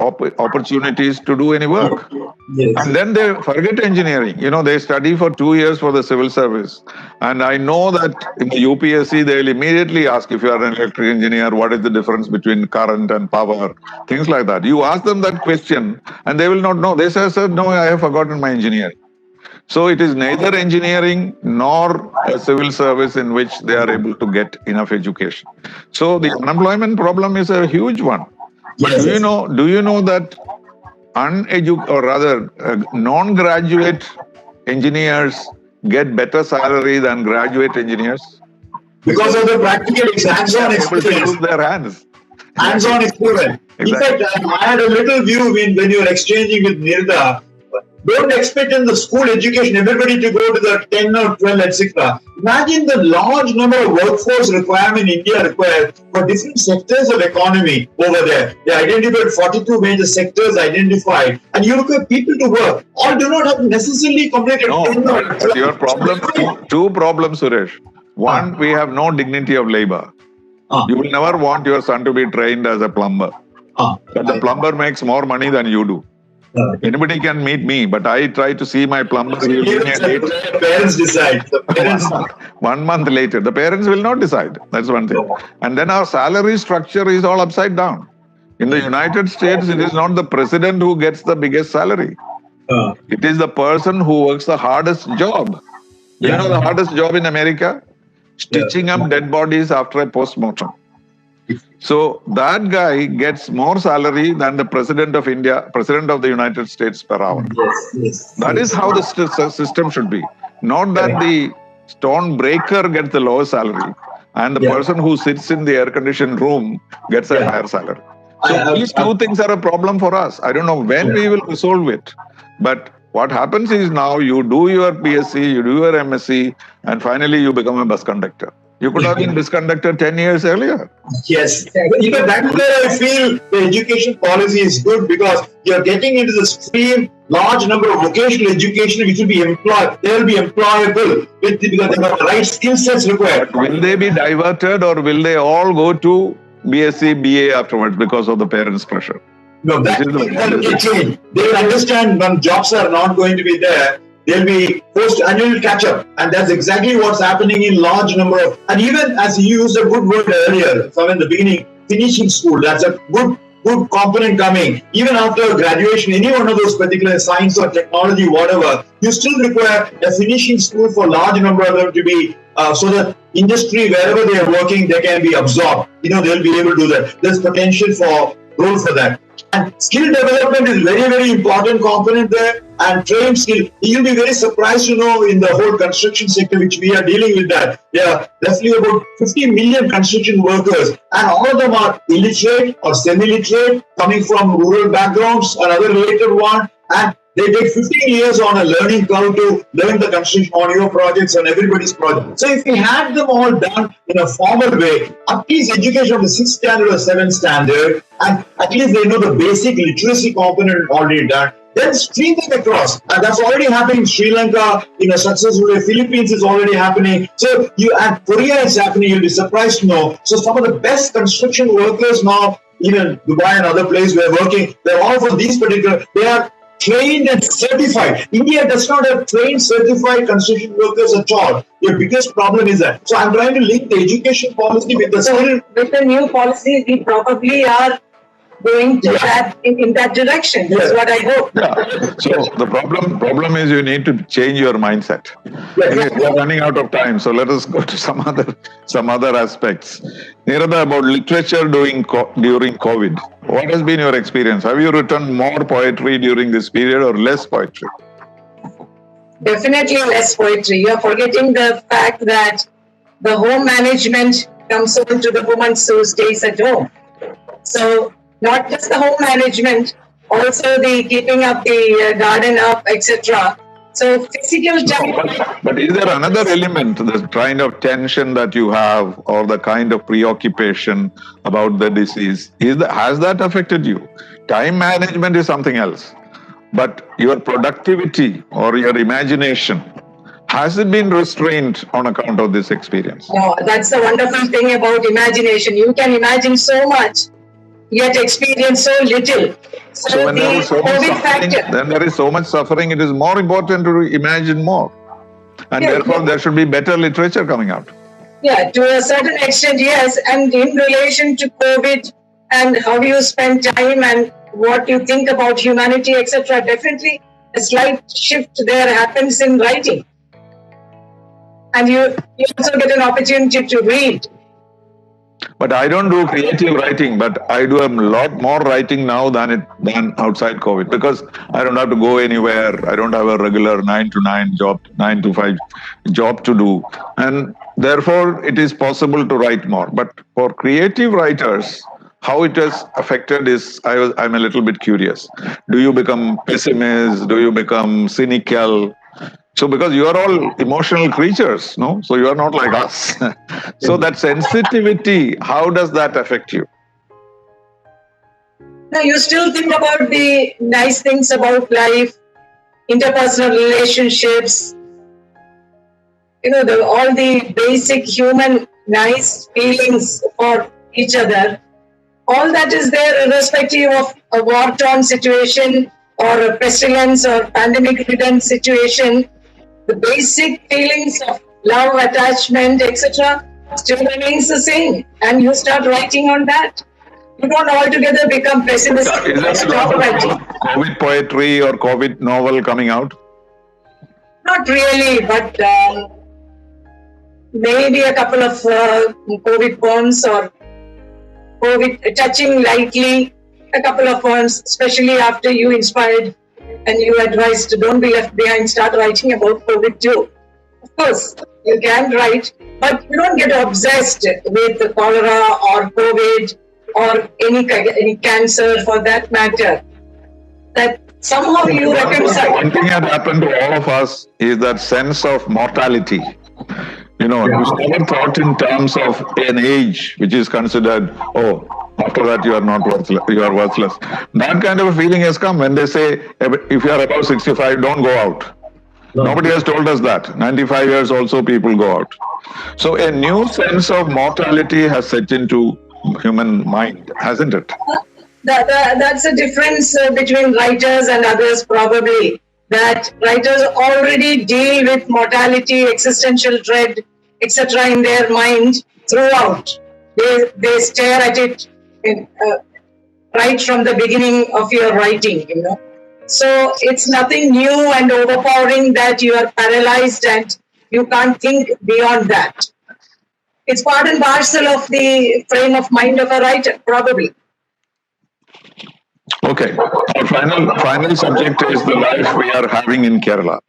opportunities to do any work. Yes. And then they forget engineering. You know, they study for 2 years for the civil service. And I know that in the UPSC, they'll immediately ask, if you are an electrical engineer, what is the difference between current and power? Things like that. You ask them that question and they will not know. They say, sir, no, I have forgotten my engineering. So it is neither engineering nor a civil service in which they are able to get enough education. So the unemployment problem is a huge one. But Yes. do you know that non-graduate engineers get better salary than graduate engineers? Because of the practical hands-on experience. Use their hands. Hands-on experience. Exactly. In fact, I had a little view when you were exchanging with Neerada. Don't expect in the school education everybody to go to the 10 or 12, etc. Imagine the large number of workforce requirement India requires for different sectors of economy over there. They identified 42 major sectors identified, and you require people to work. All do not have necessarily completed. No, but your problem, two problems, Suresh. One, we have no dignity of labor. You will never want your son to be trained as a plumber. But the plumber makes more money than you do. Anybody can meet me, but I try to see my plumber. He will give me a date. The parents decide. The parents. 1 month later, the parents will not decide. That's one thing. And then our salary structure is all upside down. In the United States, it is not the president who gets the biggest salary. It is the person who works the hardest job. You know the hardest job in America? Stitching up dead bodies after a post-mortem. So that guy gets more salary than the president of India, president of the United States per hour. That is how the system should be. Not that the stone breaker gets the lowest salary and the person who sits in the air-conditioned room gets a higher salary. So these two things are a problem for us. I don't know when we will resolve it. But what happens is now you do your BSc, you do your MSc, and finally you become a bus conductor. You could have been bus conductor 10 years earlier. Yes. That's where I feel the education policy is good, because you're getting into the stream large number of vocational education which will be employed. They will be employable because they have the right skill sets required. Will they be diverted or will they all go to BSc, BA afterwards because of the parents' pressure? No, that will change. They will understand when jobs are not going to be there. They'll be forced and you will catch up. And that's exactly what's happening in large number of, and even as you used a good word earlier, from in the beginning, finishing school, that's a good component coming. Even after graduation, any one of those particular science or technology, whatever, you still require a finishing school for large number of them to be, so that industry, wherever they are working, they can be absorbed. They'll be able to do that. There's potential for role for that. And skill development is very, very important component there. And trained skill, you'll be very surprised to know in the whole construction sector, which we are dealing with that. There are roughly about 50 million construction workers, and all of them are illiterate or semi-literate, coming from rural backgrounds or other related one. And they take 15 years on a learning curve to learn the construction on your projects and everybody's project. So if we had them all done in a formal way, at least education of the 6th standard or 7th standard, and at least they know the basic literacy component already done, then stream them across. And that's already happening in Sri Lanka in a successful way. Philippines is already happening. So and Korea is happening, you'll be surprised to know. So some of the best construction workers now, even Dubai and other places we're working, they're all for these particular, they are trained and certified. India does not have trained, certified construction workers at all. Your biggest problem is that. So I'm trying to link the education policy with the skill. With the new policy, we probably are going to that in that direction. That's what I hope. Yeah. So the problem is you need to change your mindset. Anyway, we are running out of time, so let us go to some other aspects. Neerada, about literature during COVID. What has been your experience? Have you written more poetry during this period or less poetry? Definitely less poetry. You are forgetting the fact that the home management comes on to the woman who stays at home. So not just the home management, also the keeping up the garden up, etc. So physical time. But is there another element, the kind of tension that you have or the kind of preoccupation about the disease? Has that affected you? Time management is something else. But your productivity or your imagination, has it been restrained on account of this experience? No, that's the wonderful thing about imagination. You can imagine so much, yet experience so little. So when there is so much suffering, then there is so much suffering, it is more important to imagine more. And therefore, there should be better literature coming out. Yeah, to a certain extent, yes. And in relation to COVID and how you spend time and what you think about humanity, etc., definitely a slight shift there happens in writing. And you also get an opportunity to read. But I don't do creative writing, but I do a lot more writing now than outside COVID, because I don't have to go anywhere. I don't have a regular 9 to 5 job to do. And therefore, it is possible to write more. But for creative writers, how it has affected is, I'm a little bit curious. Do you become pessimist? Do you become cynical? So because you are all emotional creatures, no? So you are not like us. So that sensitivity, how does that affect you? No, you still think about the nice things about life, interpersonal relationships, all the basic human nice feelings for each other. All that is there irrespective of a war-torn situation or a pestilence or pandemic-ridden situation, the basic feelings of love, attachment, etc. still remains the same, and you start writing on that. You don't altogether become pessimistic. Is there a lot of COVID poetry or COVID novel coming out? Not really, but maybe a couple of COVID poems or COVID touching lightly a couple of poems, especially after you inspired and you advised to don't be left behind, start writing about COVID too. Of course, you can write, but you don't get obsessed with the cholera or COVID or any cancer for that matter. That somehow you reconcile. One thing that happened to all of us is that sense of mortality. You never thought in terms of an age which is considered, oh, after that you are not worthless, you are worthless. That kind of a feeling has come when they say, if you are above 65, don't go out. No. Nobody has told us that. 95 years also people go out. So a new sense of mortality has set into human mind, hasn't it? That's a difference between writers and others probably. That writers already deal with mortality, existential dread, etc. in their mind throughout. They stare at it right from the beginning of your writing, So it's nothing new and overpowering that you are paralyzed and you can't think beyond that. It's part and parcel of the frame of mind of a writer, probably. Okay, our final subject is the life we are having in Kerala.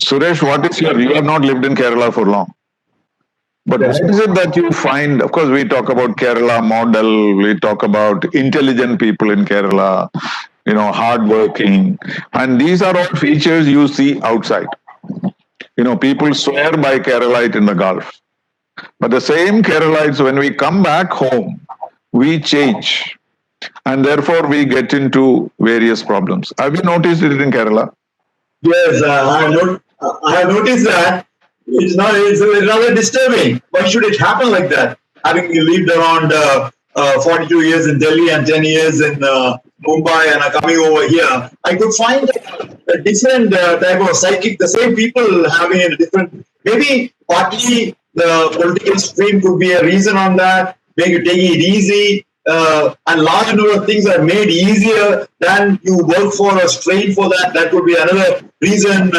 Suresh, you have not lived in Kerala for long. But what is it that you find? Of course, we talk about Kerala model, we talk about intelligent people in Kerala, hardworking, and these are all features you see outside. People swear by Keralite in the Gulf. But the same Keralites, when we come back home, we change. And therefore, we get into various problems. Have you noticed it in Kerala? Yes, I have noticed that. It's rather disturbing. Why should it happen like that? Having lived around 42 years in Delhi and 10 years in Mumbai and coming over here, I could find a different type of psychic, the same people having a different, maybe partly the political stream could be a reason on that, maybe taking it easy, and large number of things are made easier than you work for or strain for that. That could be another reason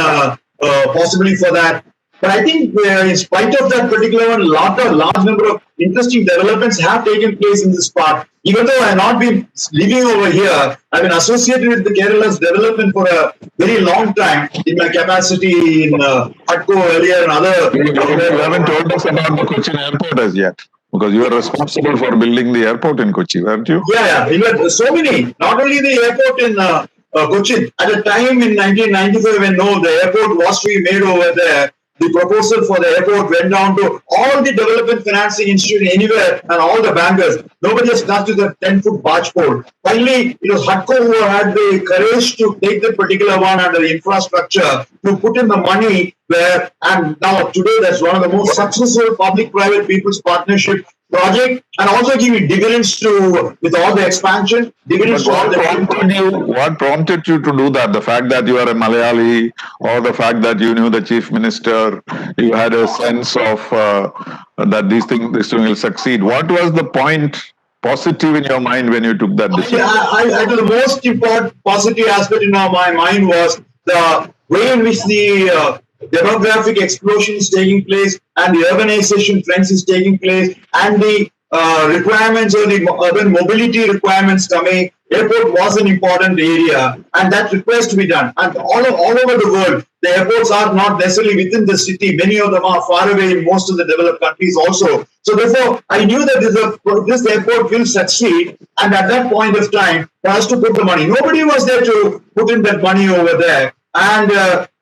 possibly for that. But I think in spite of that particular one, large number of interesting developments have taken place in this part. Even though I have not been living over here, I've been associated with the Kerala's development for a very long time in my capacity in HUDCO earlier and other. You haven't told us about the Cochin airport as yet. Because you are responsible for building the airport in Kochi, weren't you? Yeah. So many. Not only the airport in Cochin. At the time in 1995, when the airport was to be made over there, the proposal for the airport went down to all the development financing institute anywhere and all the bankers. Nobody has touched the 10-foot barge pole. Finally, it was HUDCO who had the courage to take that particular one under the infrastructure to put in the money where, and now today that's one of the most successful public-private people's partnership project, and also giving dividends with all the expansion. Dividends to all the what prompted you to do that? The fact that you are a Malayali, or the fact that you knew the chief minister, you had a sense of that this thing will succeed. What was the point positive in your mind when you took that decision? I the most important positive aspect in my mind was the way in which the demographic explosion is taking place and the urbanization trends is taking place and the requirements or the urban mobility requirements coming. Airport was an important area and that requires to be done. And all over the world, the airports are not necessarily within the city. Many of them are far away in most of the developed countries also. So therefore, I knew that this airport will succeed. And at that point of time, for us to put the money, nobody was there to put in that money over there. And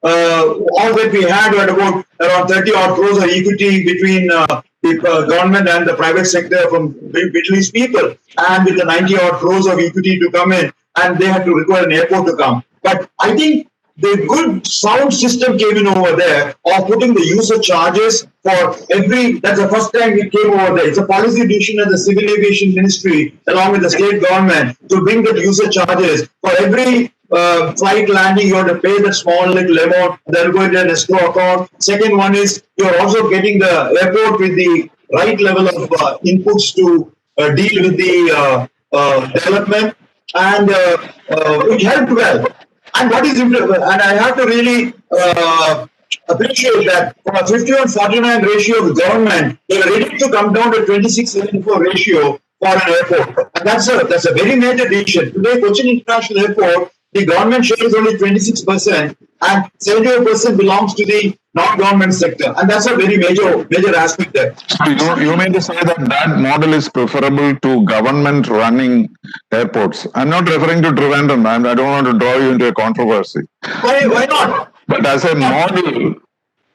all that we had were about around 30 odd crores of equity between the government and the private sector from Middle East people, and with the 90 odd crores of equity to come in, and they had to require an airport to come. But I think the good sound system came in over there of putting the user charges for every, that's the first time it came over there. It's a policy decision of the Civil Aviation Ministry along with the state government to bring the user charges. For every flight landing, you have to pay that small little amount. They'll go into an escrow account. Second one is you're also getting the airport with the right level of inputs to deal with the development, and it helped well. And what is important, and I have to really appreciate that from a 51-49 ratio of the government, they are ready to come down to 26-74 ratio for an airport. And that's a very major decision. Today, Cochin International Airport, the government share is only 26%, and 78% belongs to the non-government sector. And that's a very major aspect there. So you mean to say that that model is preferable to government running airports? I'm not referring to Trivandrum. I don't want to draw you into a controversy. Why not? But as a model,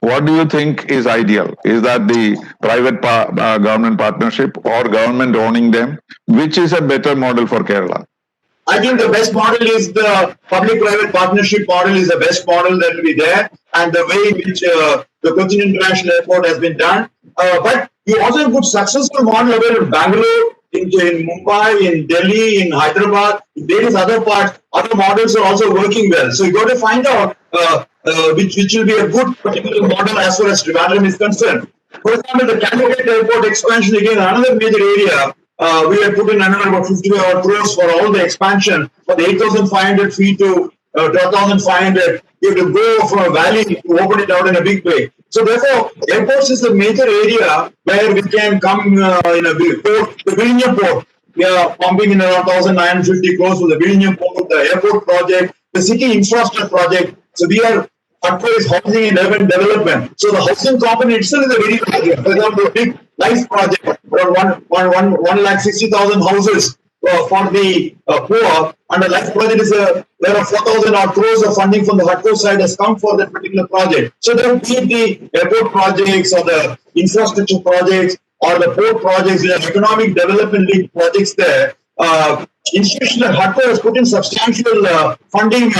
what do you think is ideal? Is that the private government partnership or government owning them? Which is a better model for Kerala? I think the best model is the public-private partnership model is the best model that will be there, and the way in which the Cochin International Airport has been done. But you also have good successful model available in Bangalore, in Mumbai, in Delhi, in Hyderabad, in various other parts. Other models are also working well. So you got to find out which will be a good particular model as far as Trivandrum is concerned. For example, the Kendriya Airport expansion, again, another major area. We have put in another about 50 crores for all the expansion for the 8,500 feet to 12,500. You have to go from a valley to open it out in a big way. So therefore, airports is the major area where we can come in a big port. The Vidyalaya port, we are pumping in around 1,950 crores for the Vidyalaya port, the airport project, the city infrastructure project. So we are HUDCO is housing and urban development. So the housing component itself is a very large. For example, a big life project, around 160,000 houses for the poor, and the life project is there are 4,000 odd crores of funding from the HUDCO side has come for that particular project. So there will be the airport projects or the infrastructure projects or the port projects, the economic development linked projects there. Institution at HUDCO has put in substantial funding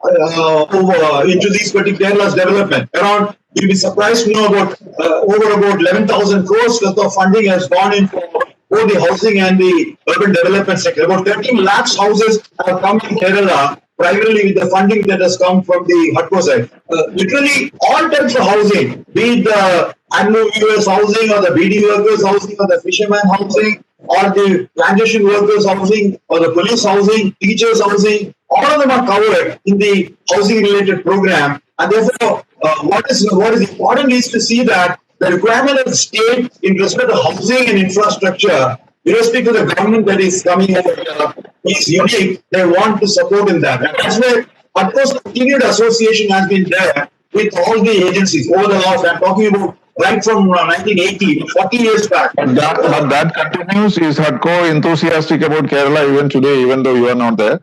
over into these particular Kerala's development. Around, you'll be surprised to know about over about 11,000 crores worth of funding has gone in for both the housing and the urban development sector. About 13 lakhs houses have come in Kerala, primarily with the funding that has come from the HUDCO side. Literally all types of housing, be it the animal housing or the BD workers housing or the fisherman housing or the plantation workers housing or the police housing, teachers housing, all of them are covered in the housing related program. And therefore, what is important is to see that the requirement of the state in respect to housing and infrastructure, irrespective of the government that is coming over is unique. They want to support in that. And that's where, of course, continued association has been there with all the agencies over the last, I'm talking about right from 1980, 40 years back. But that continues. Is HUDCO enthusiastic about Kerala even today, even though you are not there?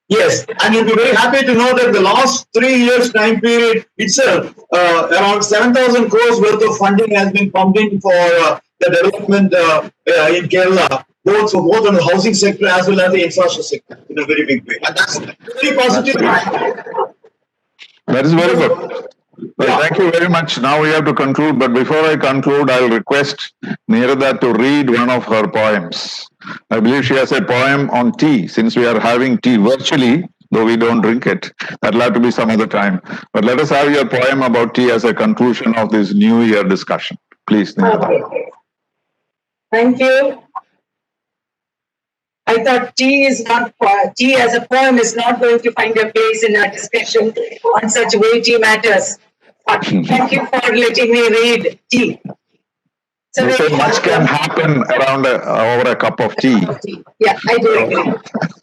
Yes, and you'll be very happy to know that the last 3 years time period itself, around 7,000 crores worth of funding has been pumped in for the development in Kerala, both on the housing sector as well as the infrastructure sector in a very big way. And that's very positive. That is very good. Well, thank you very much. Now we have to conclude, but before I conclude, I'll request Neerada to read one of her poems. I believe she has a poem on tea, since we are having tea virtually, though we don't drink it. That'll have to be some other time. But let us have your poem about tea as a conclusion of this New Year discussion. Please, Neerada. Okay. Thank you. I thought tea as a poem is not going to find a place in our discussion on such weighty matters. But thank you for letting me read tea. So much can happen around over a cup of tea. Yeah, I do agree.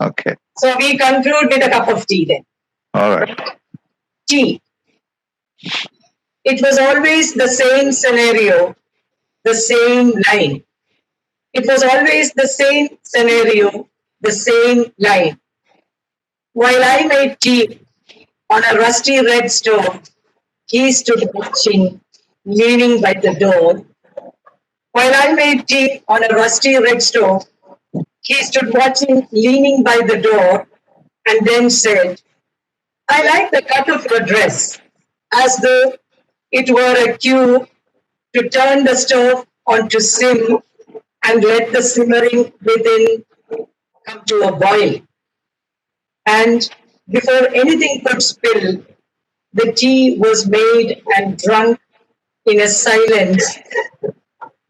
Okay. So we conclude with a cup of tea then. All right. Tea. It was always the same scenario, the same line. It was always the same scenario, the same line. While I made tea on a rusty red stove, he stood watching, leaning by the door. While I made tea on a rusty red stove, he stood watching, leaning by the door, and then said, I like the cut of your dress, as though it were a cue to turn the stove onto sim and let the simmering within come to a boil. And before anything could spill, the tea was made and drunk in a silence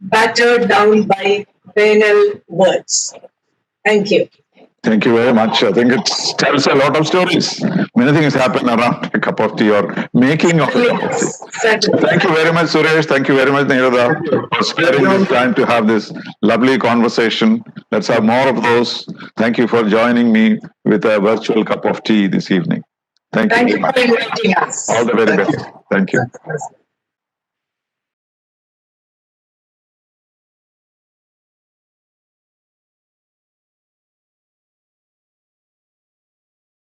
battered down by banal words. Thank you. Thank you very much. I think it tells a lot of stories. Many things happen around a cup of tea or making of a cup of tea. Yes, certainly. Thank you very much, Suresh. Thank you very much, Neerada, for sparing this time to have this lovely conversation. Let's have more of those. Thank you for joining me with a virtual cup of tea this evening. Thank you Thank very you for much. inviting us. All the very best. Thank you.